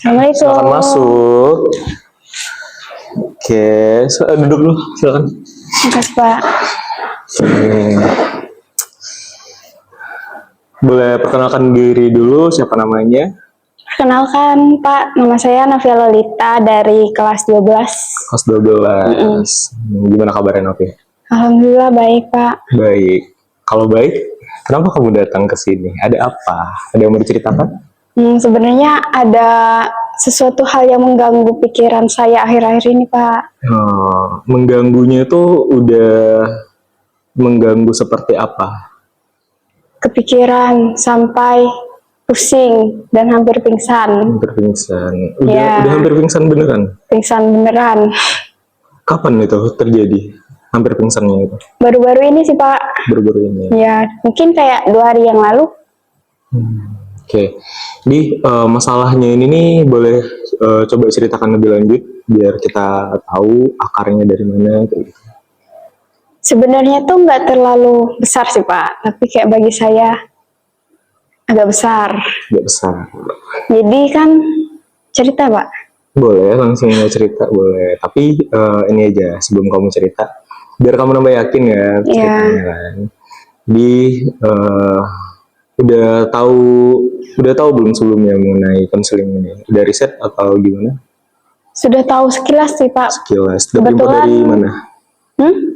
Assalamualaikum. Silakan masuk. Oke, duduk dulu, silakan. Makasih Pak. Boleh perkenalkan diri dulu, siapa namanya? Perkenalkan Pak, nama saya Novia Lolita dari kelas 12. Kelas 12. Gimana kabarnya Novi? Alhamdulillah baik Pak. Baik. Kalau baik, kenapa kamu datang ke sini? Ada apa? Ada yang mau diceritakan? Sebenarnya ada sesuatu hal yang mengganggu pikiran saya akhir-akhir ini Pak. Mengganggunya itu udah mengganggu seperti apa? Kepikiran sampai pusing dan hampir pingsan. Hampir pingsan. Ya. Udah hampir pingsan beneran? Pingsan beneran. Kapan itu terjadi? Hampir pingsannya itu? Baru-baru ini sih Pak. Baru-baru ini. Ya, mungkin kayak 2 hari yang lalu. Oke. Jadi masalahnya ini nih boleh coba ceritakan lebih lanjut biar kita tahu akarnya dari mana kayak gitu. Sebenarnya tuh nggak terlalu besar sih Pak, tapi kayak bagi saya agak besar. Gak besar. Jadi kan cerita Pak. Boleh langsung mau cerita boleh. Tapi ini aja sebelum kamu cerita, biar kamu nambah yakin ya ceritanya kan. Jadi udah tahu belum sebelumnya mengenai konseling ini? Udah riset atau gimana? Sudah tahu sekilas sih Pak. Sekilas. Dapat info dari mana?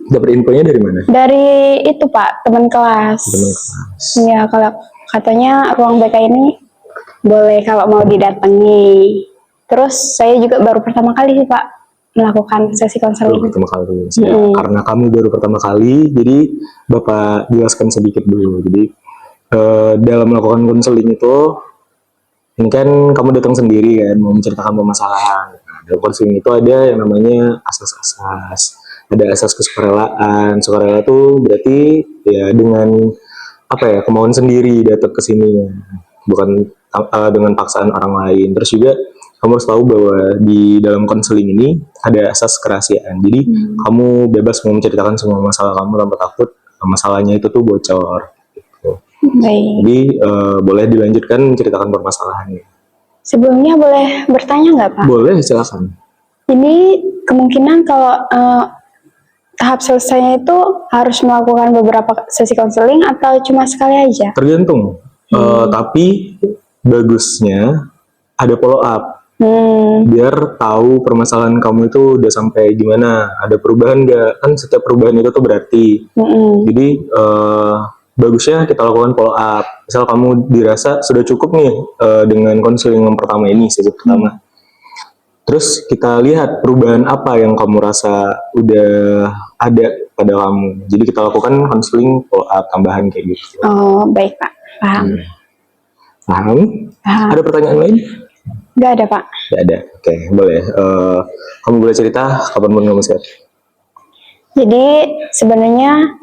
Dapat infonya dari mana? Dari itu Pak, teman kelas. Teman kelas. Ya, kalau katanya ruang BK ini boleh kalau mau didatangi. Terus saya juga baru pertama kali sih Pak melakukan sesi konseling. Baru pertama kali. Karena kamu baru pertama kali, jadi Bapak jelaskan sedikit dulu. Jadi dalam melakukan konseling itu, ini kan kamu datang sendiri kan, mau menceritakan permasalahan. Nah, dalam konseling itu ada yang namanya asas-asas. Ada asas kesukarelaan. Sukarela itu berarti ya dengan kemauan sendiri datang ke sini, bukan dengan paksaan orang lain. Terus juga kamu harus tahu bahwa di dalam konseling ini ada asas kerahasiaan. Jadi kamu bebas mau menceritakan semua masalah kamu tanpa takut masalahnya itu tuh bocor. Gitu. Jadi boleh dilanjutkan menceritakan permasalahannya. Sebelumnya boleh bertanya nggak Pak? Boleh, silakan. Ini kemungkinan kalau tahap selesainya itu harus melakukan beberapa sesi konseling atau cuma sekali aja? Tergantung. Tapi bagusnya ada follow up. Biar tahu permasalahan kamu itu udah sampai gimana, ada perubahan nggak? Kan setiap perubahan itu tuh berarti. Jadi bagusnya kita lakukan follow up. Misal kamu dirasa sudah cukup nih dengan konseling yang pertama ini, sesi pertama. Terus kita lihat perubahan apa yang kamu rasa udah ada pada kamu. Jadi kita lakukan konseling follow up tambahan kayak gitu. Oh, baik Pak. Paham. Paham? Ada pertanyaan lain? Nggak ada Pak. Nggak ada. Oke, boleh. Kamu boleh cerita kapanpun kamu siap. Jadi sebenarnya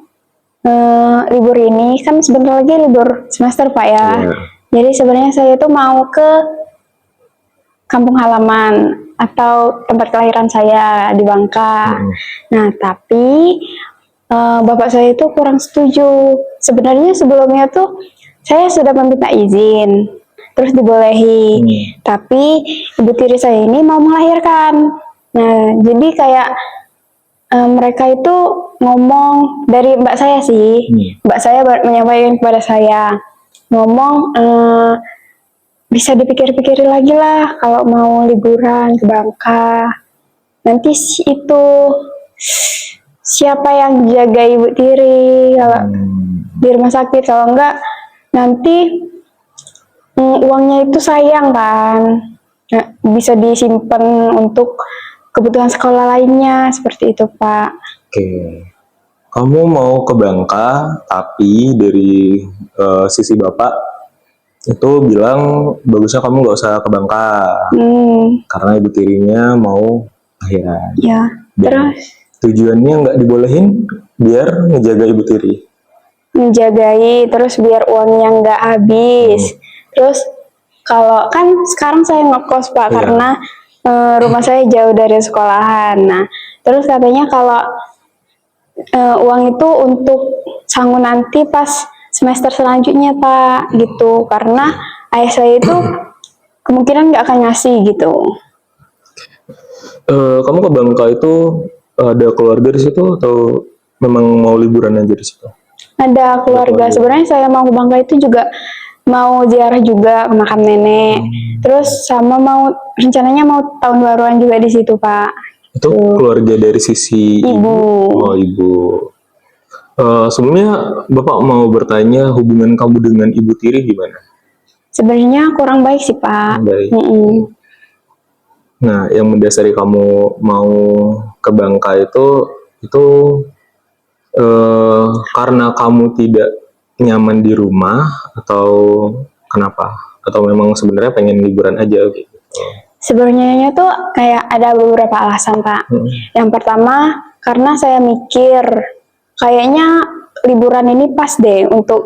libur ini kan sebentar lagi libur semester Pak ya. Jadi sebenarnya saya tuh mau ke kampung halaman atau tempat kelahiran saya di Bangka. Nah, tapi bapak saya itu kurang setuju. Sebenarnya sebelumnya tuh saya sudah meminta izin, terus dibolehi. Tapi ibu tiri saya ini mau melahirkan. Nah, jadi kayak mereka itu ngomong dari mbak saya sih. Mbak saya menyampaikan kepada saya, ngomong bisa dipikir-pikirin lagi lah kalau mau liburan ke Bangka. Nanti itu siapa yang jaga ibu tiri kalau di rumah sakit, kalau enggak nanti uangnya itu sayang kan. Nah, bisa disimpan untuk kebutuhan sekolah lainnya, seperti itu Pak. Oke. Kamu mau ke Bangka, tapi dari sisi Bapak itu bilang bagusnya kamu nggak usah ke Bangka karena ibu tirinya mau lahiran. Ya. Terus tujuannya nggak dibolehin biar ngejaga ibu tiri. Menjagai, terus biar uangnya nggak habis. Terus kalau kan sekarang saya ngekos Pak karena rumah saya jauh dari sekolahan. Nah, terus katanya kalau uang itu untuk sanggup nanti pas semester selanjutnya Pak, gitu. Karena ayah saya itu kemungkinan nggak akan ngasih gitu. Kamu ke Bangka itu ada keluarga di situ atau memang mau liburan aja di situ? Ada keluarga. Sebenarnya saya mau ke Bangka itu juga mau ziarah juga ke makam nenek. Terus sama mau rencananya mau tahun baruan juga di situ, Pak. Itu keluarga dari sisi Ibu. Oh, ibu. Sebelumnya Bapak mau bertanya hubungan kamu dengan Ibu Tiri gimana? Sebenarnya kurang baik sih, Pak. Baik. Mm-mm. Nah, yang mendasari kamu mau ke Bangka itu karena kamu tidak nyaman di rumah atau kenapa? Atau memang sebenarnya pengen liburan aja gitu? Sebenarnya tuh kayak ada beberapa alasan, Pak. Yang pertama, karena saya mikir kayaknya liburan ini pas deh untuk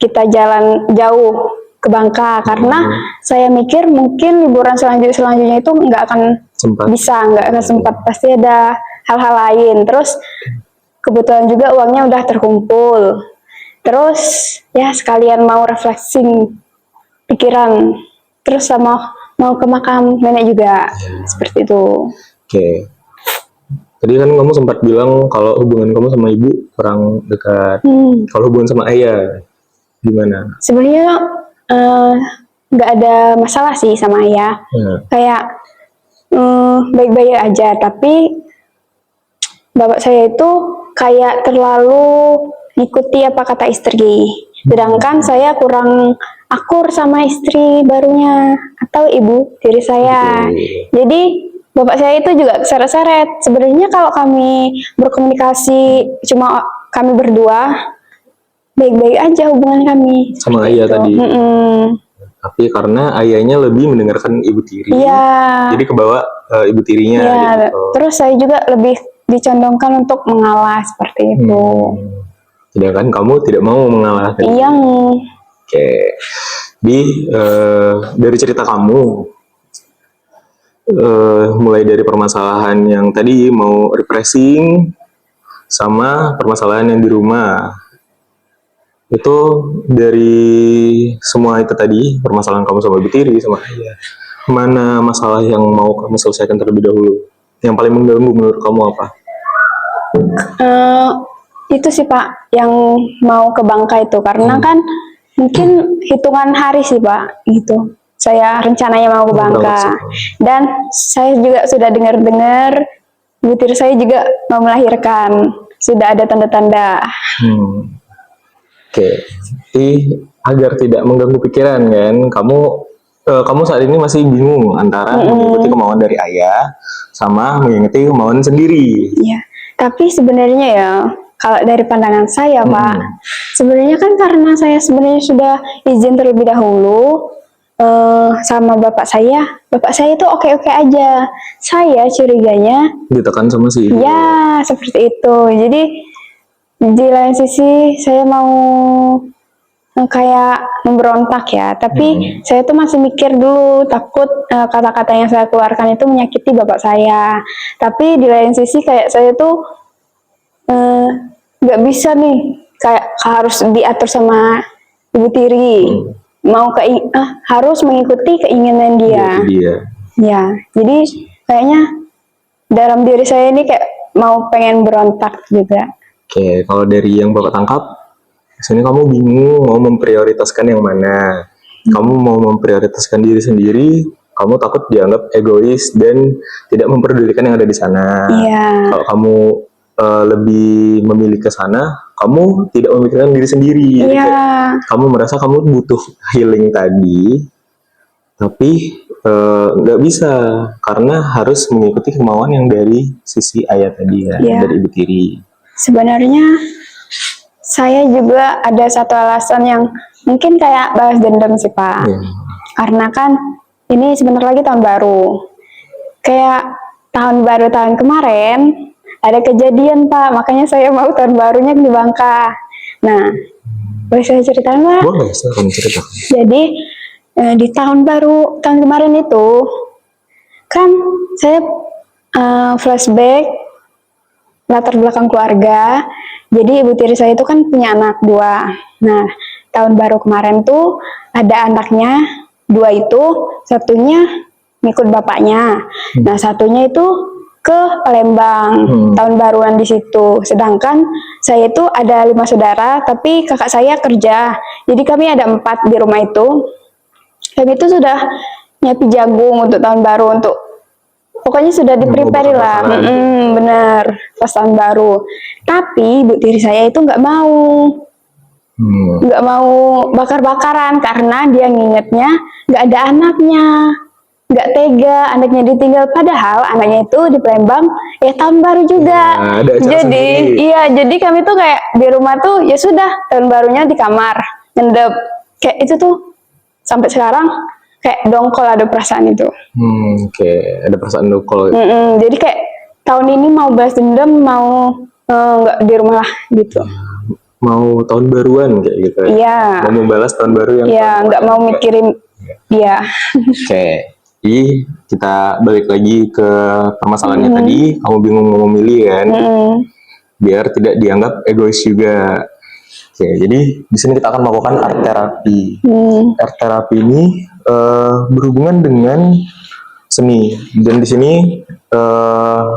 kita jalan jauh ke Bangka, karena saya mikir mungkin liburan selanjutnya itu nggak akan Sempat. nggak akan sempat, pasti ada hal-hal lain. Terus kebetulan juga uangnya udah terkumpul. Terus ya sekalian mau refreshing pikiran. Terus sama mau ke makam nenek juga, seperti itu. Oke. Tadi kan kamu sempat bilang kalau hubungan kamu sama ibu kurang dekat. Kalau hubungan sama ayah gimana? Sebenarnya nggak ada masalah sih sama ayah. Kayak baik-baik aja, tapi bapak saya itu kayak terlalu ngikuti apa kata istri. Sedangkan saya kurang akur sama istri barunya atau ibu tiri saya. Jadi bapak saya itu juga seret-seret. Sebenarnya kalau kami berkomunikasi cuma kami berdua, baik-baik aja hubungan kami. Sama ayah tadi. Tapi karena ayahnya lebih mendengarkan ibu tiri, jadi kebawa ibu tirinya. Gitu. Terus saya juga lebih dicondongkan untuk mengalah seperti itu. Sedangkan kamu tidak mau mengalah. Iya. Oke. Dari cerita kamu, mulai dari permasalahan yang tadi mau refreshing, sama permasalahan yang di rumah. Itu dari semua itu tadi, permasalahan kamu sama ibu tiri, sama ayah, mana masalah yang mau kamu selesaikan terlebih dahulu? Yang paling mengganggu menurut kamu apa? Itu sih Pak, yang mau ke Bangka itu, karena kan mungkin hitungan hari sih Pak, gitu. Saya rencananya mau ke Bangka, dan saya juga sudah dengar-dengar ibu tiri saya juga mau melahirkan, sudah ada tanda-tanda. Oke, jadi agar tidak mengganggu pikiran kan, kamu saat ini masih bingung antara mengikuti kemauan dari ayah sama mengikuti kemauan sendiri. Iya, tapi sebenarnya ya, kalau dari pandangan saya Pak, sebenarnya kan karena saya sebenarnya sudah izin terlebih dahulu sama bapak saya itu oke-oke aja. Saya curiganya ditekan sama si ibu. Ya, seperti itu. Jadi di lain sisi saya mau kayak memberontak ya, tapi saya tuh masih mikir dulu, takut kata-kata yang saya keluarkan itu menyakiti bapak saya. Tapi di lain sisi kayak saya tuh nggak bisa nih, kayak harus diatur sama ibu tiri, harus mengikuti keinginan dia. Ya, jadi kayaknya dalam diri saya ini kayak mau pengen berontak juga. Oke, kalau dari yang Bapak tangkap, sini kamu bingung mau memprioritaskan yang mana. Kamu mau memprioritaskan diri sendiri, kamu takut dianggap egois dan tidak memperdulikan yang ada di sana. Kalau kamu lebih memilih ke sana, kamu tidak memikirkan diri sendiri. Kamu merasa kamu butuh healing tadi, tapi nggak bisa karena harus mengikuti kemauan yang dari sisi ayah tadi ya, dari ibu tiri. Sebenarnya saya juga ada satu alasan yang mungkin kayak balas dendam sih Pak. Karena kan ini sebentar lagi tahun baru. Kayak tahun baru tahun kemarin ada kejadian Pak, makanya saya mau tahun barunya di Bangka. Nah, boleh saya ceritakan Pak? Boleh, saya cerita. Jadi di tahun baru tahun kemarin itu kan saya flashback latar belakang keluarga. Jadi ibu tiri saya itu kan punya anak 2. Nah, tahun baru kemarin tuh ada anaknya dua itu satunya ngikut bapaknya. Nah, satunya itu ke Palembang tahun baruan di situ. Sedangkan saya itu ada 5 saudara, tapi kakak saya kerja. Jadi kami ada 4 di rumah itu. Kami itu sudah nyiapin jagung untuk tahun baru, untuk pokoknya sudah di-prepare lah. Bener, pas tahun baru. Tapi ibu tiri saya itu nggak mau. Nggak mau bakar-bakaran karena dia ngingetnya nggak ada anaknya, nggak tega anaknya ditinggal, padahal anaknya itu di Palembang ya tahun baru juga. Jadi iya, jadi kami tuh kayak di rumah tuh ya sudah, tahun barunya di kamar ngendep kayak itu tuh sampai sekarang kayak dongkol ada perasaan itu. Ada perasaan dongkol. Jadi kayak tahun ini mau balas dendam, mau nggak di rumah lah gitu. Mau tahun baruan kayak gitu. Iya. Mau membalas tahun baru yang. Iya, nggak mau mikirin dia. Jadi kita balik lagi ke permasalahannya tadi. Kamu bingung mau memilih kan? Biar tidak dianggap egois juga. Jadi di sini kita akan melakukan art terapi. Art terapi ini berhubungan dengan seni. Dan di sini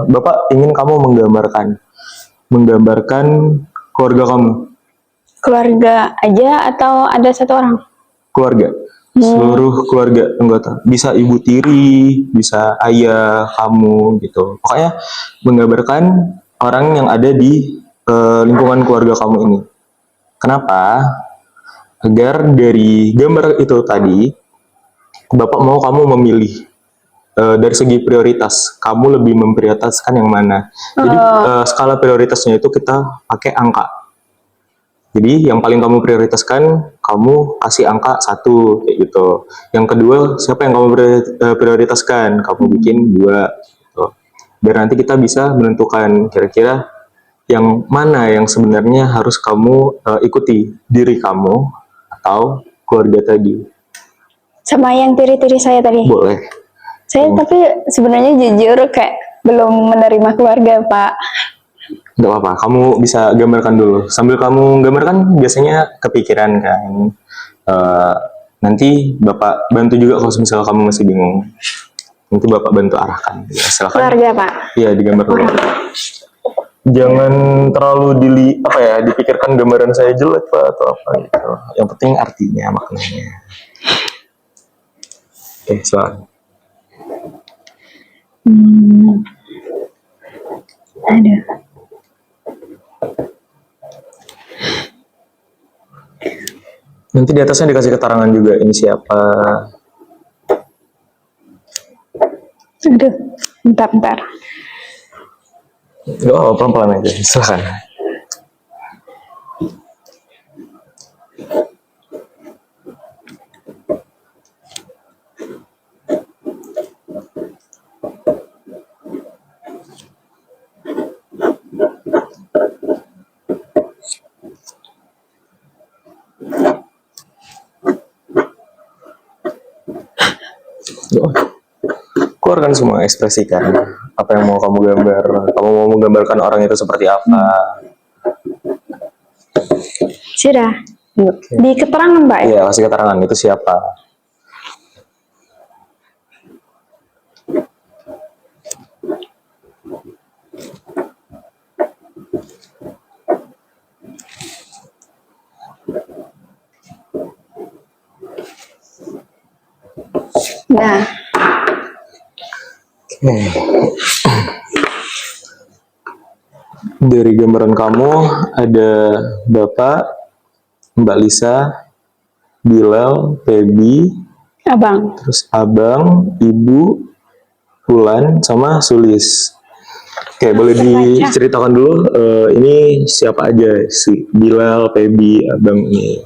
Bapak ingin kamu menggambarkan keluarga kamu. Keluarga aja atau ada satu orang? Keluarga. Seluruh keluarga anggota. Bisa ibu tiri, bisa ayah kamu gitu. Pokoknya menggambarkan orang yang ada di lingkungan keluarga kamu ini. Kenapa? Agar dari gambar itu tadi, Bapak mau kamu memilih dari segi prioritas. Kamu lebih memprioritaskan yang mana? Jadi skala prioritasnya itu kita pakai angka. Jadi yang paling kamu prioritaskan, kamu kasih angka 1 kayak gitu. Yang kedua, siapa yang kamu prioritaskan? Kamu bikin 2 gitu. Biar nanti kita bisa menentukan kira-kira yang mana yang sebenarnya harus kamu ikuti, diri kamu atau keluarga tadi. Sama yang tiri-tiri saya tadi? Boleh. Saya tapi sebenarnya jujur kayak belum menerima keluarga, Pak. Nggak apa-apa, kamu bisa gambarkan dulu. Sambil kamu gambarkan, biasanya kepikiran kan. Nanti Bapak bantu juga kalau misalnya kamu masih bingung. Nanti Bapak bantu arahkan. Ya, silakan. Keluarga, Pak? Iya, digambar dulu. Jangan terlalu dipikirkan gambaran saya jelek, Pak, atau apa gitu. Yang penting artinya, maknanya. Oke, silakan. Aduh. Nanti di atasnya dikasih keterangan juga, ini siapa. Aduh, bentar. Pelan-pelan aja, silakan. Keluarkan semua, ekspresikan apa yang mau kamu gambar. Kamu mau menggambarkan orang itu seperti apa? Sudah. Di keterangan, Pak? Iya, kasih keterangan itu siapa. Nah. Dari gambaran kamu ada Bapak, Mbak Lisa, Bilal, Feby, Abang. terus Abang, Ibu, Wulan, sama Sulis. Oke, boleh diceritakan dulu ini siapa aja si Bilal, Feby, Abang ini?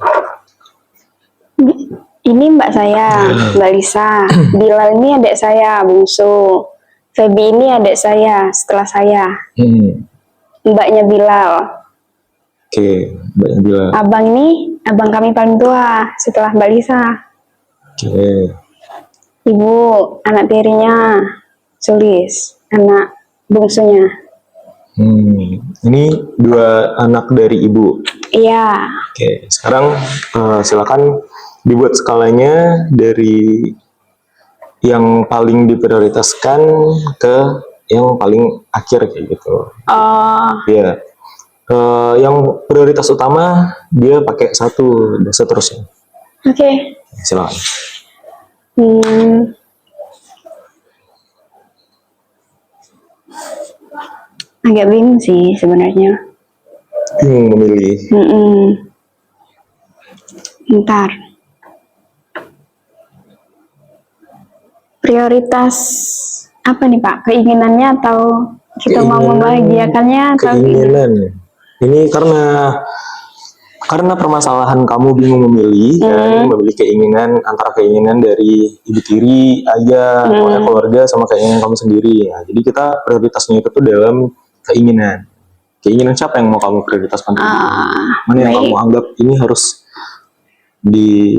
Ini mbak saya, Mbak Lisa. Bilal ini adik saya, bungsu. Feby ini adik saya, setelah saya. Mbaknya Bilal. Oke, mbaknya Bilal. Abang ini, abang kami paling tua, setelah Mbak Lisa. Oke. Ibu, anak tirinya, Sulis, anak bungsunya. Ini 2 anak dari ibu. Iya. Oke, sekarang silakan dibuat skalanya dari yang paling diprioritaskan ke yang paling akhir kayak gitu. Oh, Iya. Yang prioritas utama dia pakai 1 dan seterusnya. oke. Silakan. Hmm, agak bingung sih sebenarnya. Bingung memilih. Bentar. Prioritas apa nih Pak? Keinginannya atau kita mau membahagiakannya atau keinginan. Ini karena permasalahan kamu bingung memilih, kan, memilih keinginan antara keinginan dari ibu tiri, ayah, pokoknya keluarga sama keinginan kamu sendiri. Ya, jadi kita prioritasnya itu tuh dalam keinginan. Keinginan siapa yang mau kamu prioritaskan? Mana yang kamu anggap ini harus di...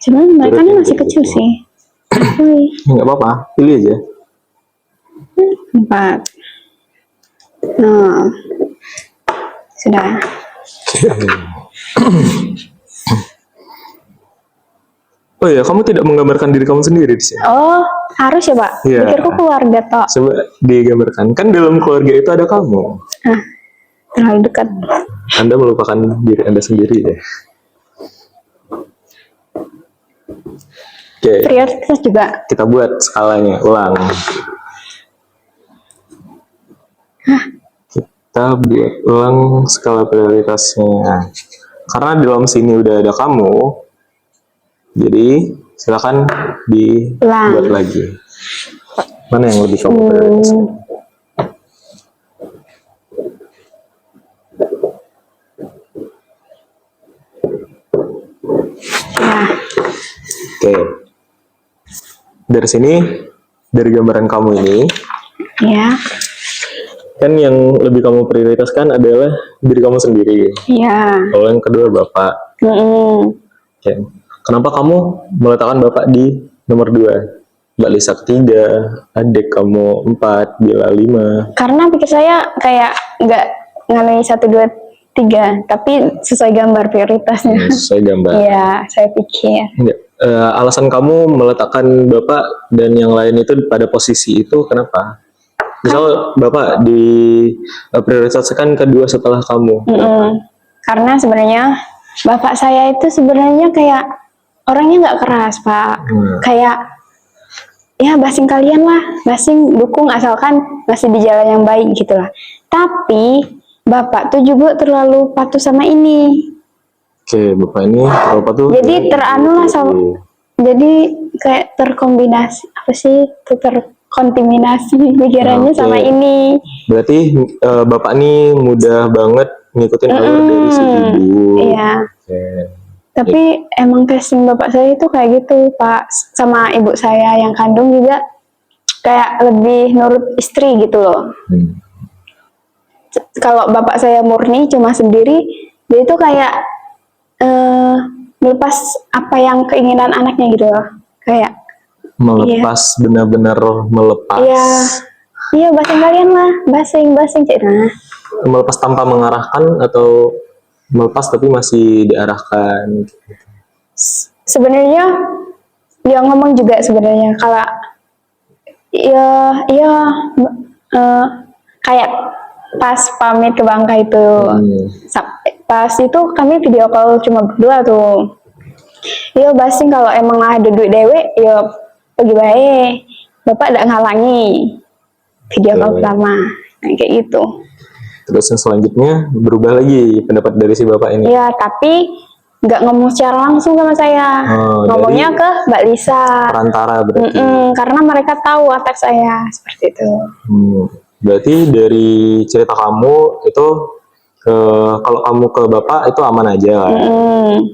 Cuman mereka ini masih kecil sih. Nggak apa-apa, pilih aja. 4. Nah, sudah. Oh ya, kamu tidak menggambarkan diri kamu sendiri di sini. Oh, harus ya Pak? Iya. Pikirku keluarga toh. Coba digambarkan. Kan dalam keluarga itu ada kamu. Ah, terlalu dekat. Anda melupakan diri Anda sendiri ya. Oke. Prioritas juga. Kita buat skalanya, ulang. Kita buat ulang skala prioritasnya. Karena di dalam sini udah ada kamu, jadi silakan dibuat lagi. Mana yang lebih kamu prioritaskan? Oke. Dari sini, dari gambaran kamu ini, Ya. kan yang lebih kamu prioritaskan adalah diri kamu sendiri. Iya. Kalau yang kedua bapak. Oke. Kenapa kamu meletakkan bapak di nomor 2? Mbak Lisa 3, adik kamu 4, Bila 5. Karena pikir saya kayak nggak ngalami 1, 2, 3, tapi sesuai gambar prioritasnya. Sesuai gambar. Iya, saya pikir. Enggak. Alasan kamu meletakkan bapak dan yang lain itu pada posisi itu kenapa? Misal bapak diprioritaskan kedua setelah kamu. Karena sebenarnya bapak saya itu sebenarnya kayak orangnya nggak keras Pak. Kayak ya basing kalian lah, basing dukung asalkan masih di jalan yang baik gitulah. Tapi bapak tuh juga terlalu patuh sama ini. Oke, bapak ini terlalu patuh. Jadi teranu lah sama. Jadi kayak terkombinasi apa sih? Terkontaminasi pikirannya sama ini. Berarti bapak ini mudah banget ngikutin alur dari si ibu. Iya. Tapi emang casing bapak saya itu kayak gitu Pak. Sama ibu saya yang kandung juga kayak lebih nurut istri gitu loh. Kalau bapak saya murni cuma sendiri, dia itu kayak melepas apa yang keinginan anaknya gitu loh. Kayak melepas, benar-benar melepas. Iya, basing kalian lah, basing nah. Melepas tanpa mengarahkan atau melepas tapi masih diarahkan. Sebenarnya dia ngomong juga sebenarnya kalau kayak pas pamit ke Bangka itu, pas itu kami video call cuma berdua tuh. Iya basing kalau emang ada duit dewe, ya pergi baik. Bapak tidak ngalangi video call pertama, kayak gitu. Terus yang selanjutnya berubah lagi pendapat dari si bapak ini. Iya, tapi nggak ngomong secara langsung sama saya, ngomongnya ke Mbak Lisa. Perantara berarti. Karena mereka tahu watak saya seperti itu. Berarti dari cerita kamu itu kalau kamu ke bapak itu aman aja.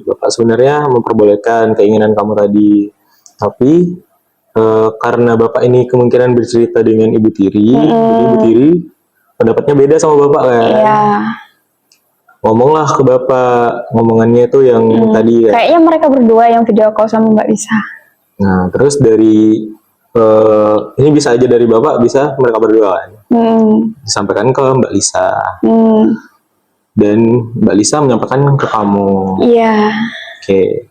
Bapak sebenarnya memperbolehkan keinginan kamu tadi, tapi karena bapak ini kemungkinan bercerita dengan ibu tiri, jadi ibu tiri pendapatnya beda sama bapak kan. Iya. Ngomonglah ke bapak, ngomongannya itu yang tadi ya. Kayaknya mereka berdua yang video call sama Mbak Lisa. Nah, terus dari ini bisa aja dari bapak, bisa mereka berdua kan. Disampaikan ke Mbak Lisa. Dan Mbak Lisa menyampaikan ke kamu. Iya. Oke.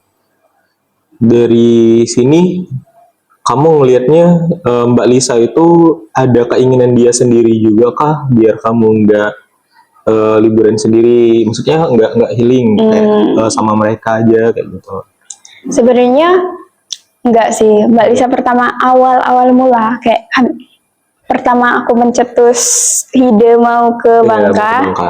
dari sini kamu ngelihatnya Mbak Lisa itu ada keinginan dia sendiri juga kah biar kamu nggak liburan sendiri, maksudnya nggak healing kayak sama mereka aja kayak gitu. Sebenarnya enggak sih, Mbak Lisa pertama awal mula kayak pertama aku mencetus ide mau ke Iya, Bangka, mau ke Bangka.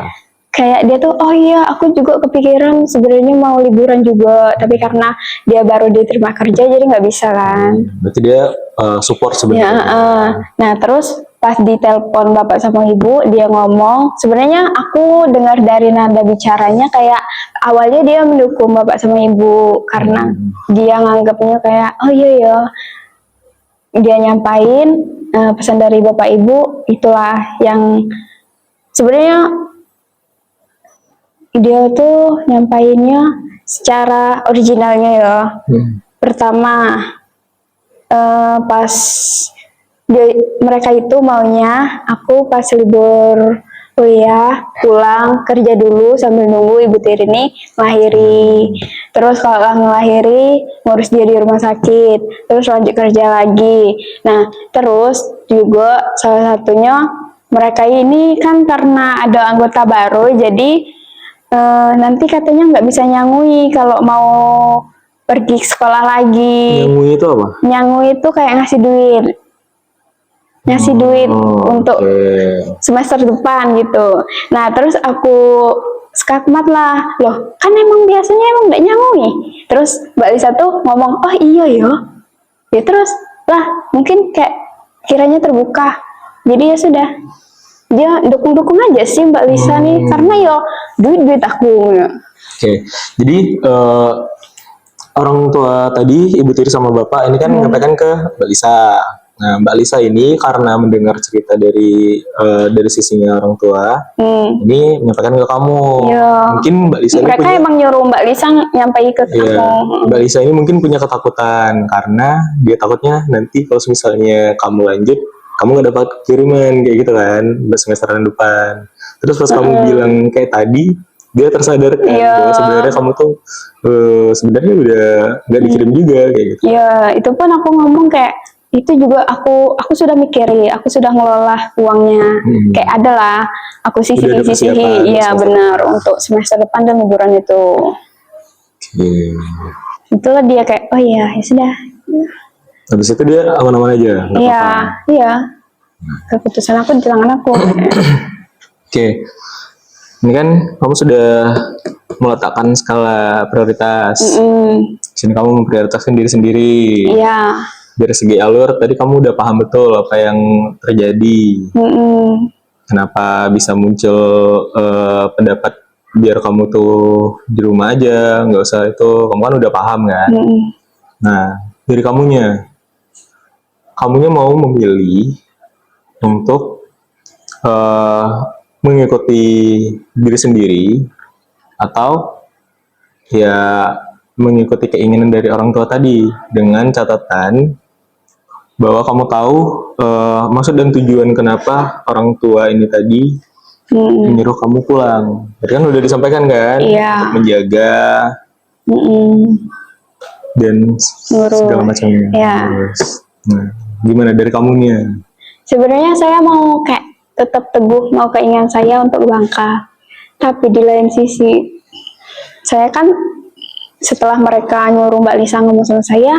kayak dia tuh oh iya aku juga kepikiran sebenarnya mau liburan juga, tapi karena dia baru diterima kerja jadi nggak bisa kan. Berarti dia support Ya, sebenarnya. nah terus pas ditelepon bapak sama ibu dia ngomong, sebenarnya aku dengar dari nada bicaranya kayak awalnya dia mendukung bapak sama ibu karena dia nganggapnya kayak oh iya ya, dia nyampain pesan dari bapak ibu itulah yang sebenarnya dia tuh nyampainnya secara originalnya ya. Pertama pas mereka itu maunya aku pas libur kuliah pulang kerja dulu sambil nunggu ibu tiri ini melahiri, terus kalau melahiri ngurus dia di rumah sakit, terus lanjut kerja lagi. Nah terus juga salah satunya mereka ini kan karena ada anggota baru jadi nanti katanya nggak bisa nyangui kalau mau pergi sekolah lagi. Nyangui itu apa? Nyangui itu kayak ngasih duit untuk semester depan gitu. Nah terus aku skakmat lah, loh kan emang biasanya emang nggak nyangui. Terus Mbak Lisa tuh ngomong oh iya ya terus lah mungkin kayak kiranya terbuka. Jadi ya sudah dia dukung-dukung aja sih Mbak Lisa nih karena yo duit aku. Oke, jadi orang tua tadi ibu tiri sama bapak ini kan menyampaikan ke Mbak Lisa. Nah, Mbak Lisa ini karena mendengar cerita dari sisinya orang tua, ini menyampaikan ke kamu. Iya. Mungkin Mbak Lisa mereka ini emang nyuruh Mbak Lisa nyampai ke aku. Mbak Lisa ini mungkin punya ketakutan karena dia takutnya nanti kalau misalnya kamu lanjut, kamu nggak dapat kiriman kayak gitu kan, semesteran depan. Terus pas kamu bilang kayak tadi, dia tersadarkan bahwa sebenarnya kamu tuh sebenarnya udah nggak dikirim juga kayak gitu. Iya, itu pun aku ngomong kayak itu juga aku sudah mikiri, aku sudah ngelola uangnya, kayak ada lah, aku sisihi, iya benar untuk semester depan dan liburan itu. Itulah dia kayak oh iya ya sudah. Habis itu dia aman-aman aja. Iya, keputusan aku di tangan aku. Oke. Ini kan kamu sudah meletakkan skala prioritas. Sini kamu memprioritaskan diri sendiri. Iya. Dari segi alur tadi kamu udah paham betul apa yang terjadi. Kenapa bisa muncul pendapat biar kamu tuh di rumah aja, nggak usah itu. Kamu kan udah paham kan. Nah dari kamunya mau memilih untuk mengikuti diri sendiri atau ya mengikuti keinginan dari orang tua tadi dengan catatan bahwa kamu tahu maksud dan tujuan kenapa orang tua ini tadi menyuruh kamu pulang. Tadi kan udah disampaikan kan untuk menjaga dan segala macamnya. Nah, gimana dari kamunya? Sebenarnya saya mau kayak tetap teguh mau keinginan saya untuk Bangka, tapi di lain sisi saya kan setelah mereka nyuruh Mbak Lisa ngomong sama saya,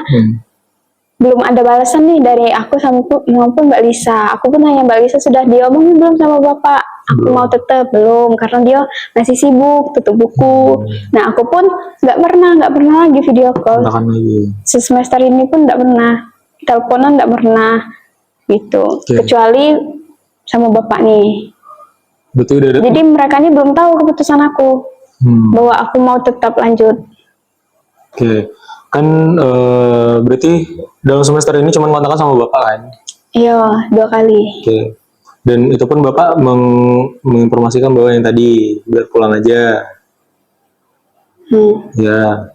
belum ada balasan nih dari aku maupun Mbak Lisa. Aku pun nanya Mbak Lisa sudah diomongin belum sama Bapak? Aku mau tetap belum karena dia masih sibuk tutup buku. Nah aku pun nggak pernah lagi video call. Semester ini pun nggak pernah, teleponan nggak pernah gitu. Kecuali sama Bapak nih. Jadi mereka ini belum tahu keputusan aku bahwa aku mau tetap lanjut. Kan berarti dalam semester ini cuma kontakkan sama Bapak kan? Iya, 2 kali. Dan itu pun Bapak menginformasikan bahwa yang tadi biar pulang aja. Ya,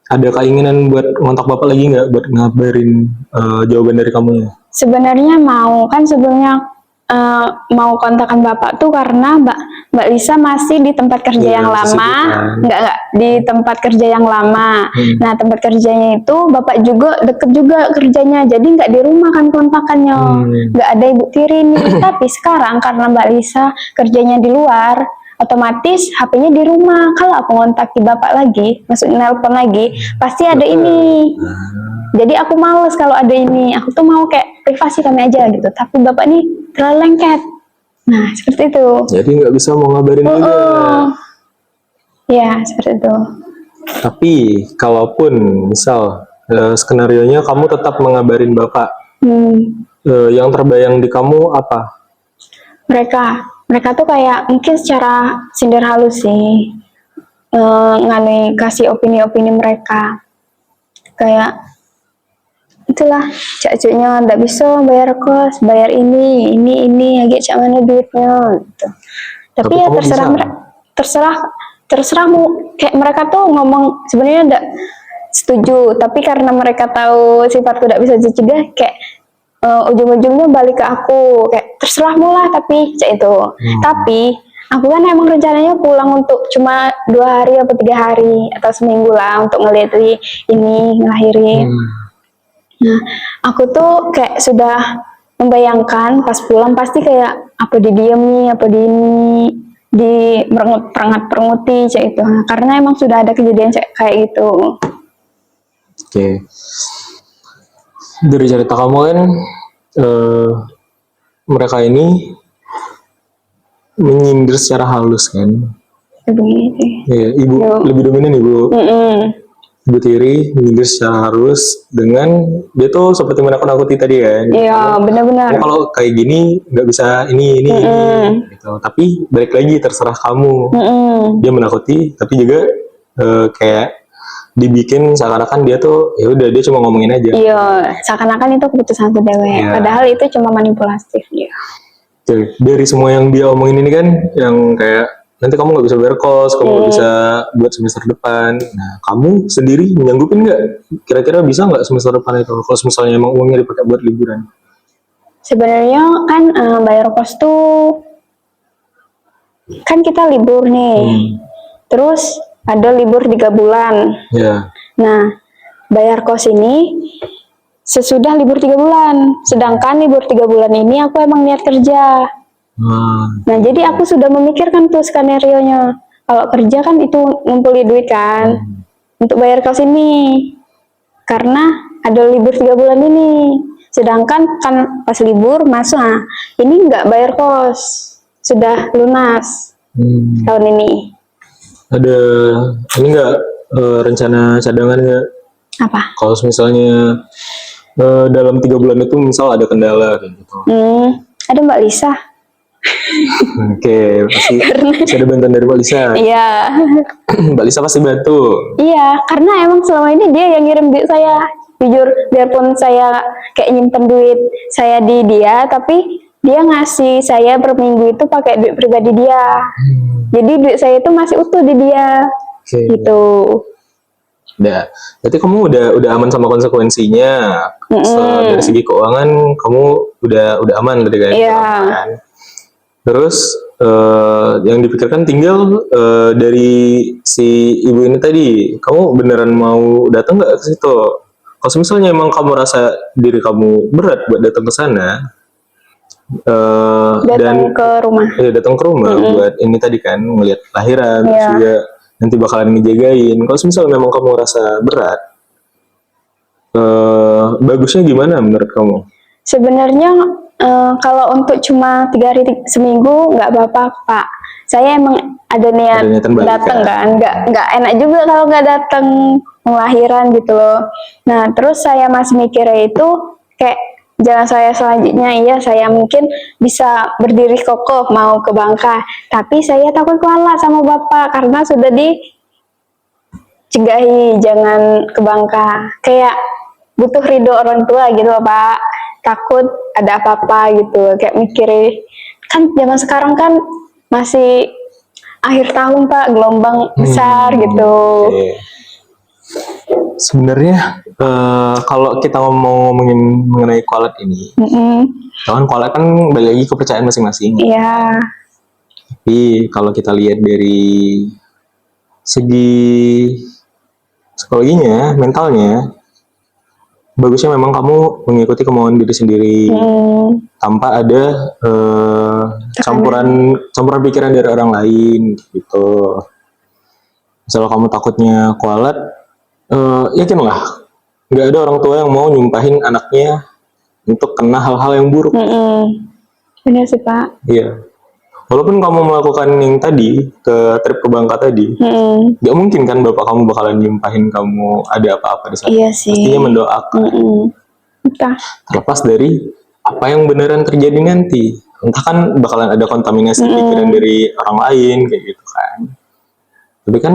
ada keinginan buat kontak Bapak lagi nggak buat ngabarin jawaban dari kamu ya? Sebenarnya mau kan sebelumnya mau kontakkan Bapak tuh karena Mbak Lisa masih di tempat kerja Iya, yang masih lama, sibuk, enggak di tempat kerja yang lama. Nah, tempat kerjanya itu bapak juga deket juga kerjanya, jadi nggak di rumah kan kontakannya, nggak ada ibu tiri nih. Tapi sekarang karena Mbak Lisa kerjanya di luar, otomatis HP-nya di rumah. Kalau aku ngontak bapak lagi, maksudnya nelpon lagi, pasti ada ini. Jadi aku males kalau ada ini. Aku tuh mau kayak privasi kami aja gitu. Tapi bapak nih terlalu lengket. Nah, seperti itu. Jadi nggak bisa mau ngabarin juga. Ya, seperti itu. Tapi kalaupun misal skenarionya kamu tetap mengabarin bapak, yang terbayang di kamu apa? Mereka tuh kayak mungkin secara sindir halus sih, kasih opini-opini mereka. Kayak itulah, cak-cuknya nggak bisa bayar kos, bayar ini, agak cak mana duitnya gitu. Tapi ya kamu terserah bisa. terserah mau kayak mereka tuh ngomong sebenarnya enggak setuju, tapi karena mereka tahu sifatku tidak bisa dicegah, kayak ujung-ujungnya balik ke aku kayak terserah lah, tapi cak itu. Tapi aku kan emang rencananya pulang untuk cuma 2 hari atau 3 hari atau seminggu lah untuk ngeliat ini ngelahirin. Nah, aku tuh kayak sudah membayangkan pas pulang pasti kayak apa didiemi, apa di perengut-perenguti cak itu. Nah, karena emang sudah ada kejadian kayak gitu. Oke. Dari cerita kamu kan, mereka ini menyindir secara halus kan? Begitu. Iya, ibu lebih dominan ibu. Ibu tiri menyindir secara halus dengan dia tuh seperti menakut-nakuti tadi kan. Iya, benar-benar. Kalau kayak gini nggak bisa ini gitu. Tapi balik lagi terserah kamu. Dia menakuti, tapi juga kayak dibikin seakan-akan dia tuh ya udah dia cuma ngomongin aja. Iya, seakan-akan itu keputusan cewek. Padahal itu cuma manipulatif dia. Jadi, dari semua yang dia omongin ini kan, yang kayak nanti kamu nggak bisa bayar kos, kamu nggak bisa buat semester depan. Nah, kamu sendiri menyanggupin nggak? Kira-kira bisa nggak semester depan itu? Kalau misalnya emang uangnya dipakai buat liburan? Sebenarnya kan bayar kos tuh kan kita libur nih, terus ada libur 3 bulan. Nah, bayar kos ini sesudah libur 3 bulan. Sedangkan libur 3 bulan ini aku emang niat kerja. Nah, jadi aku sudah memikirkan tuh skenario-nya. Kalau kerja kan itu ngumpulin duit kan untuk bayar kos ini. Karena ada libur 3 bulan ini. Sedangkan kan pas libur masuk, ini nggak bayar kos. Sudah lunas tahun ini. Ada ini nggak rencana cadangan nggak? Apa? Kalau misalnya dalam 3 bulan itu misal ada kendala kayak gitu. Ada Mbak Lisa. Oke, pasti ada bantuan dari Mbak Lisa. Iya. Mbak Lisa pasti bantu. Iya, karena emang selama ini dia yang ngirim duit saya. Jujur, biarpun saya kayak nyimpen duit saya di dia, tapi dia ngasih saya per minggu itu pakai duit pribadi dia. Jadi duit saya itu masih utuh di dia. Gitu. Udah, berarti kamu udah aman sama konsekuensinya. Dari segi keuangan kamu udah aman berarti kan? Iya. Terus yang dipikirkan tinggal dari si ibu ini tadi, kamu beneran mau datang nggak ke situ? Kalau misalnya emang kamu rasa diri kamu berat buat datang ke sana, datang ke rumah. Datang ke rumah buat ini tadi kan ngelihat lahiran, terus juga nanti bakalan ngejagain. Kalau misalnya memang kamu rasa berat, bagusnya gimana menurut kamu? Sebenarnya kalau untuk cuma 3 hari seminggu nggak apa-apa Pak. Saya emang ada niat datang kan, nggak enak juga kalau nggak datang ngelahiran gitu loh. Nah terus saya masih mikirnya itu kayak jalan saya selanjutnya, iya saya mungkin bisa berdiri kokoh mau ke Bangka, tapi saya takut kalah sama bapak karena sudah dicegahi jangan ke Bangka. Kayak butuh ridho orang tua gitu loh Pak. Takut ada apa-apa gitu, kayak mikirin kan zaman sekarang kan masih akhir tahun Pak, gelombang besar gitu. Sebenarnya kalau kita ngomongin mengenai kualat ini, kan kualat kan balik lagi kepercayaan masing-masing. Iya. Tapi kalau kita lihat dari segi psikologinya, mentalnya, bagusnya memang kamu mengikuti kemauan diri sendiri tanpa ada campuran pikiran dari orang lain gitu. Misalnya kamu takutnya kualat, yakinlah nggak ada orang tua yang mau nyumpahin anaknya untuk kena hal-hal yang buruk. Benar sih Pak. Iya. Walaupun kamu melakukan yang tadi, ke trip ke Bangka tadi, nggak mungkin kan bapak kamu bakalan nyumpahin kamu ada apa-apa di sana. Iya sih. Pastinya mendoakan. Entah. Terlepas dari apa yang beneran terjadi nanti. Entah kan bakalan ada kontaminasi pikiran dari orang lain, kayak gitu kan. Tapi kan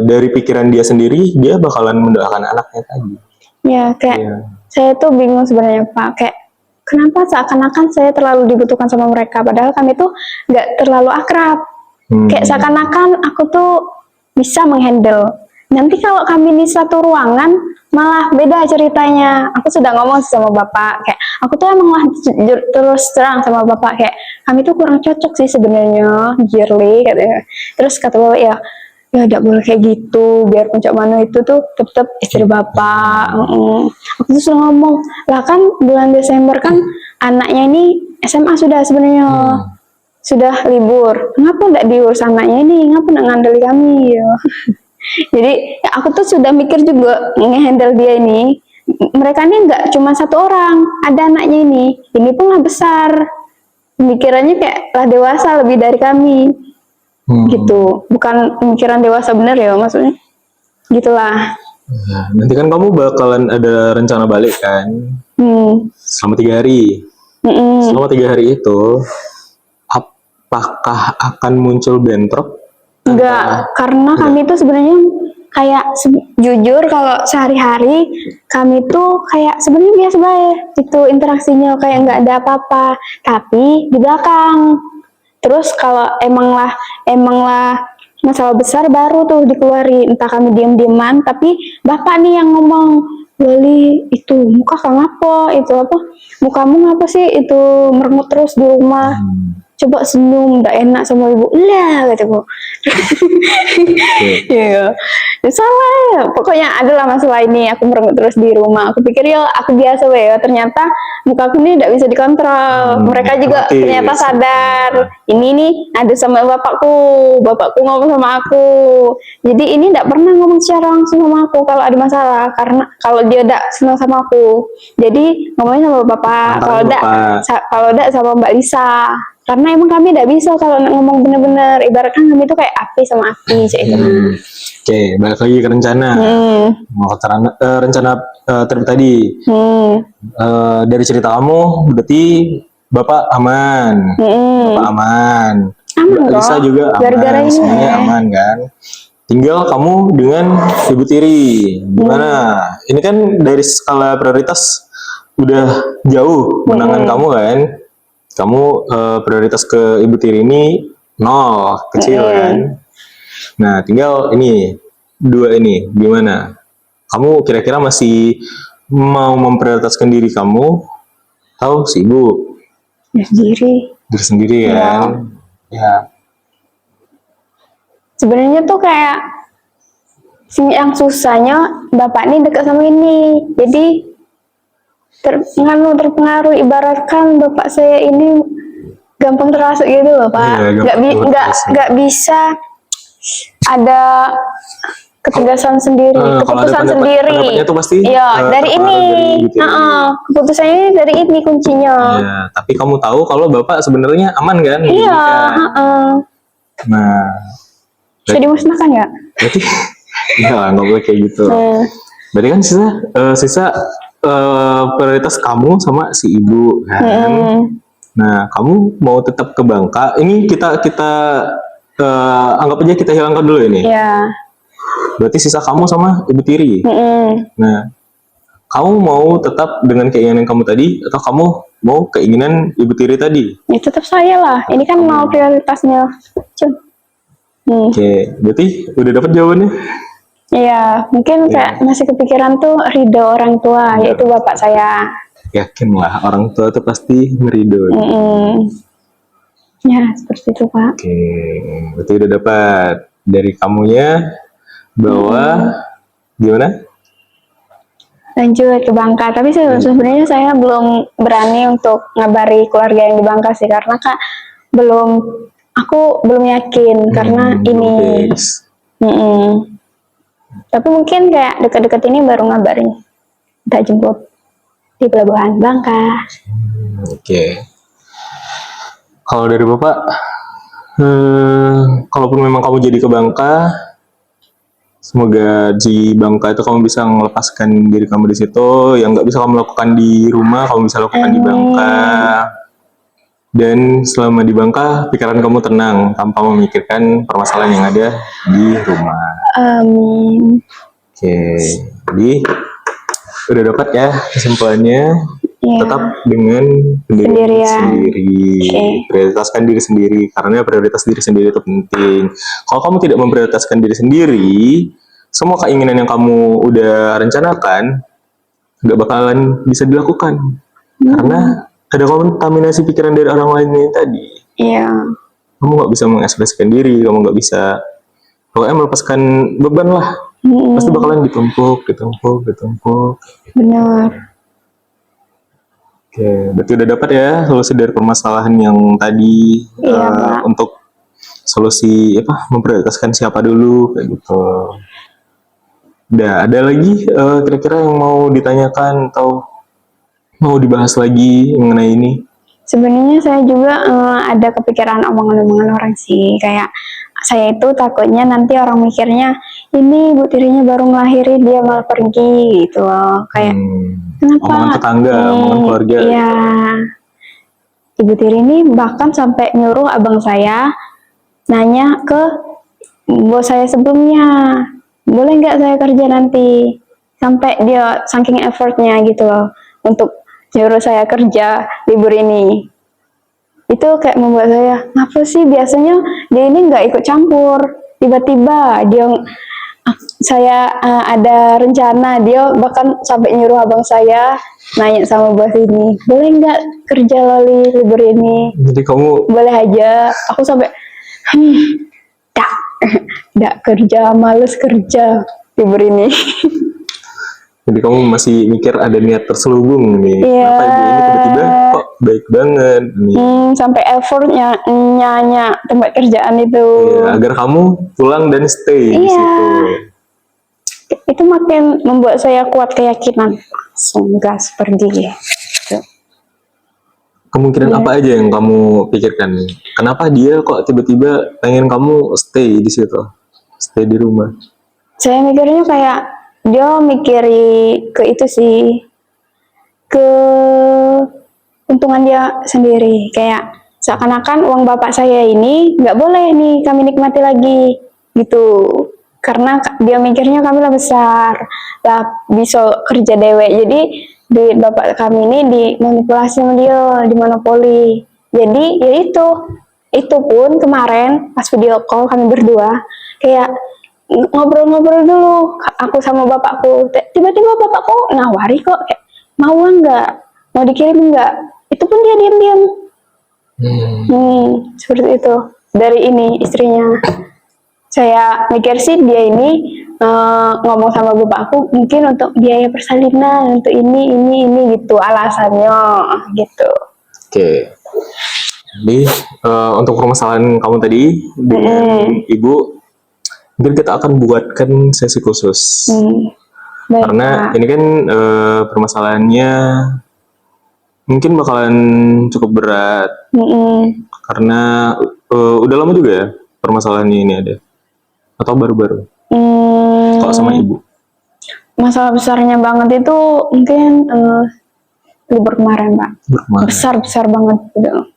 dari pikiran dia sendiri, dia bakalan mendoakan anaknya tadi. Ya, kayak saya tuh bingung sebenarnya Pak. Kayak kenapa seakan-akan saya terlalu dibutuhkan sama mereka, padahal kami tuh nggak terlalu akrab. Kayak seakan-akan aku tuh bisa menghandle. Nanti kalau kami di satu ruangan, malah beda ceritanya. Aku sudah ngomong sama bapak, kayak aku tuh emang lah terus terang sama bapak, kayak kami tuh kurang cocok sih sebenarnya, Girly katanya. Terus kata bapak, ya tidak boleh kayak gitu, biar Puncak Manu itu tuh tetap istri bapak. Aku tuh sudah ngomong, lah kan bulan Desember kan anaknya ini SMA sudah sebenarnya, sudah libur. Kenapa tidak diurus anaknya ini? Kenapa tidak ngandeli kami? Ya. Jadi ya aku tuh sudah mikir juga nge-handle dia ini. Mereka ini nggak cuma satu orang, ada anaknya ini pun lah besar. Pemikirannya kayak lah dewasa lebih dari kami. Gitu, bukan pemikiran dewasa bener ya maksudnya, gitulah. Nah, nanti kan kamu bakalan ada rencana balik kan, selama 3 hari. Selama 3 hari itu, apakah akan muncul bentrok? Enggak, karena kami tuh sebenarnya kayak jujur kalau sehari-hari kami tuh kayak sebenarnya biasa banget itu interaksinya, kayak nggak ada apa-apa, tapi di belakang. Terus kalau emang lah masalah besar baru tuh dikeluarin, entah kami diam-diaman, tapi bapak nih yang ngomong, Loli itu muka kamu apa, itu apa, mukamu ngapa sih itu merengut terus di rumah, coba senyum, udah enak sama ibu lah kataku. Iya, salah ya, pokoknya adalah masalah ini, aku merengut terus di rumah. Aku pikir ya aku biasa ya, ternyata muka aku ini tidak bisa dikontrol. Mereka juga ternyata sadar, ini nih ada sama bapakku ngomong sama aku. Jadi ini tidak pernah ngomong secara langsung sama aku kalau ada masalah, karena kalau dia tidak senang sama aku, jadi ngomongnya sama bapak. Kalau tidak sama Mbak Lisa. Karena emang kami tidak bisa kalau ngomong bener-bener, ibaratkan kami itu kayak api sama api, Oke, balik lagi ke rencana. Rencana trip tadi. Dari cerita kamu, berarti Bapak aman. Bapak aman. Lisa juga aman. Gara-gara ini semuanya aman kan. Tinggal kamu dengan Ibu Tiri. Gimana? Ini kan dari skala prioritas udah jauh menangan kamu kan. Kamu prioritas ke Ibu Tiri ini 0, kecil kan. Nah, tinggal ini 2 ini gimana? Kamu kira-kira masih mau memprioritaskan diri kamu atau si ibu? Diri sendiri kan? Ya. Sebenarnya tuh kayak yang susahnya bapak ini dekat sama ini, jadi terpengaruh, ibaratkan bapak saya ini gampang terasuk gitu loh Pak. Nggak bisa ada ketegasan sendiri, keputusan sendiri. Pendapatnya tuh pasti dari ini. Keputusannya ini dari ini kuncinya. Ya, tapi kamu tahu kalau bapak sebenarnya aman kan? Iya. Nah, bisa dimusnahkan nggak? Berarti ya nggak boleh kayak gitu. Berarti kan sisa prioritas kamu sama si ibu kan. Nah, kamu mau tetap ke Bangka. Ini kita anggap aja kita hilangkan dulu ini. Iya. Berarti sisa kamu sama Ibu Tiri. Nah, kamu mau tetap dengan keinginan kamu tadi atau kamu mau keinginan Ibu Tiri tadi? Ya tetap saya lah. Ini kan mau prioritasnya. Oke, berarti udah dapat jawabannya? Iya, mungkin kayak masih kepikiran tuh ridho orang tua, yaitu bapak saya. Yakin lah, orang tua tuh pasti meridoi. Ya, seperti itu Pak. Oke, berarti udah dapat dari kamunya bahwa gimana? Lanjut ke Bangka, tapi sebenarnya saya belum berani untuk ngabari keluarga yang di Bangka sih, karena Kak aku belum yakin karena ini. Guys. Tapi mungkin kayak dekat-dekat ini baru ngabarin, minta jemput di pelabuhan Bangka. Oke. Kalau dari Bapak, kalaupun memang kamu jadi ke Bangka, semoga di Bangka itu kamu bisa melepaskan diri kamu di situ, yang nggak bisa kamu lakukan di rumah, kamu bisa lakukan di Bangka. Dan selama di Bangka, pikiran kamu tenang tanpa memikirkan permasalahan yang ada di rumah. Oke, jadi udah dapat ya kesimpulannya. Iya. Tetap dengan pendirian sendiri. Okay. Prioritaskan diri sendiri, karena prioritas diri sendiri itu penting. Kalau kamu tidak memprioritaskan diri sendiri, semua keinginan yang kamu udah rencanakan nggak bakalan bisa dilakukan. Karena ada kontaminasi pikiran dari orang lain yang tadi. Iya. Kamu nggak bisa mengekspresikan diri, kamu nggak bisa pokoknya melepaskan beban lah. Pasti bakalan ditumpuk. Benar. Oke, berarti udah dapat ya solusi dari permasalahan yang tadi. Iya, untuk solusi memprioritaskan siapa dulu kayak gitu. Udah ada lagi kira-kira yang mau ditanyakan atau mau dibahas lagi mengenai ini? Sebenarnya saya juga ada kepikiran omongan-omongan orang sih, kayak saya itu takutnya nanti orang mikirnya ini ibu tirinya baru melahirkan dia malah pergi gitu loh, kayak kenapa? Omongan tetangga, omongan keluarga. Iya, ibu tiri ini bahkan sampai nyuruh abang saya nanya ke bos saya sebelumnya, boleh nggak saya kerja nanti? Sampai dia saking effortnya gitu loh untuk nyuruh saya kerja libur ini. Itu kayak membuat saya, ngapa sih biasanya dia ini nggak ikut campur, tiba-tiba saya ada rencana, dia bahkan sampai nyuruh abang saya nanya sama bos ini, boleh nggak kerja loli libur ini? Jadi kamu boleh aja. Aku sampai dak kerja, males kerja libur ini. Jadi kamu masih mikir ada niat terselubung nih. Iya. Kenapa ibu ini tiba-tiba kok baik banget nih. Sampai effortnya nyanya tempat kerjaan itu. Iya, agar kamu pulang dan stay di situ. Itu makin membuat saya kuat keyakinan. Langsung gas pergi. Gitu. Kemungkinan apa aja yang kamu pikirkan nih? Kenapa dia kok tiba-tiba pengen kamu stay di situ? Stay di rumah? Saya mikirnya kayak dia mikiri ke itu sih, ke untungan dia sendiri, kayak seakan-akan uang bapak saya ini nggak boleh nih kami nikmati lagi gitu, karena dia mikirnya kami lah besar lah bisa kerja dewek, jadi duit bapak kami ini dimanipulasi sama dia, dimonopoli. Jadi ya itu pun kemarin pas video call kami berdua kayak ngobrol-ngobrol dulu aku sama bapakku, tiba-tiba bapakku nawari kok, kayak mau enggak, mau dikirim enggak, itu pun dia diam-diam. Seperti itu dari ini istrinya. Saya mikir sih dia ini ngomong sama bapakku mungkin untuk biaya persalinan, untuk ini gitu alasannya gitu. Oke. Jadi untuk permasalahan kamu tadi dengan ibu, mungkin kita akan buatkan sesi khusus. Karena ini kan permasalahannya mungkin bakalan cukup berat. Karena udah lama juga ya permasalahannya ini ada, atau baru-baru? Kalau sama ibu? Masalah besarnya banget itu mungkin libur kemarin, Pak. Besar banget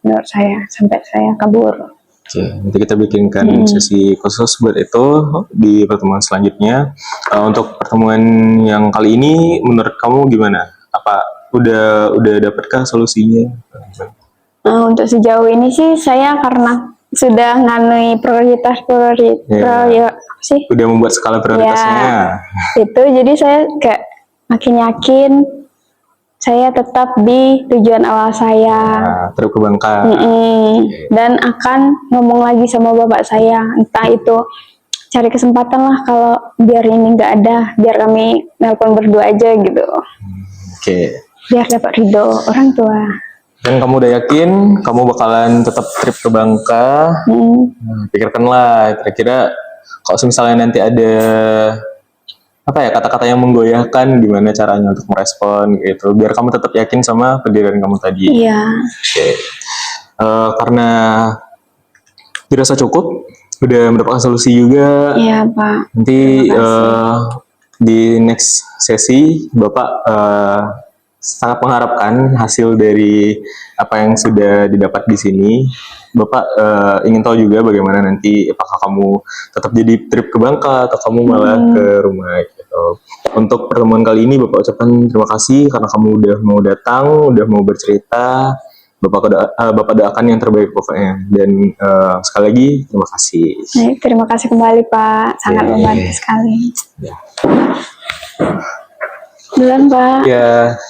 menurut saya, sampai saya kabur. Oke, nanti kita bikinkan sesi khusus buat itu di pertemuan selanjutnya. Untuk pertemuan yang kali ini, menurut kamu gimana? Apa udah dapatkah solusinya? Untuk sejauh ini sih saya karena sudah nganui prioritas sih. Udah membuat skala prioritasnya. Ya, itu jadi saya kayak makin yakin saya tetap di tujuan awal saya. Nah, Trip ke Bangka. Dan akan ngomong lagi sama bapak saya, entah itu cari kesempatan lah kalau biar ini nggak ada, biar kami nelpon berdua aja gitu, Oke. biar dapat ridho orang tua. Dan kamu udah yakin kamu bakalan tetap trip ke Bangka? Nah, pikirkanlah kira-kira kalau misalnya nanti ada apa ya kata-kata yang menggoyahkan, gimana caranya untuk merespon gitu, biar kamu tetap yakin sama pendirian kamu tadi. Iya. Oke. Karena dirasa cukup, udah mendapatkan solusi juga. Iya Pak. Nanti Terima kasih. di next sesi Bapak sangat mengharapkan hasil dari apa yang sudah didapat di sini. Bapak ingin tahu juga bagaimana nanti apakah kamu tetap jadi trip ke Bangka atau kamu malah ke rumah gitu. Untuk pertemuan kali ini Bapak ucapkan terima kasih karena kamu udah mau datang, udah mau bercerita. Bapak doakan yang terbaik pokoknya. Dan sekali lagi terima kasih. Terima kasih kembali Pak, sangat membantu sekali. Ya. Duluan Pak. Ya.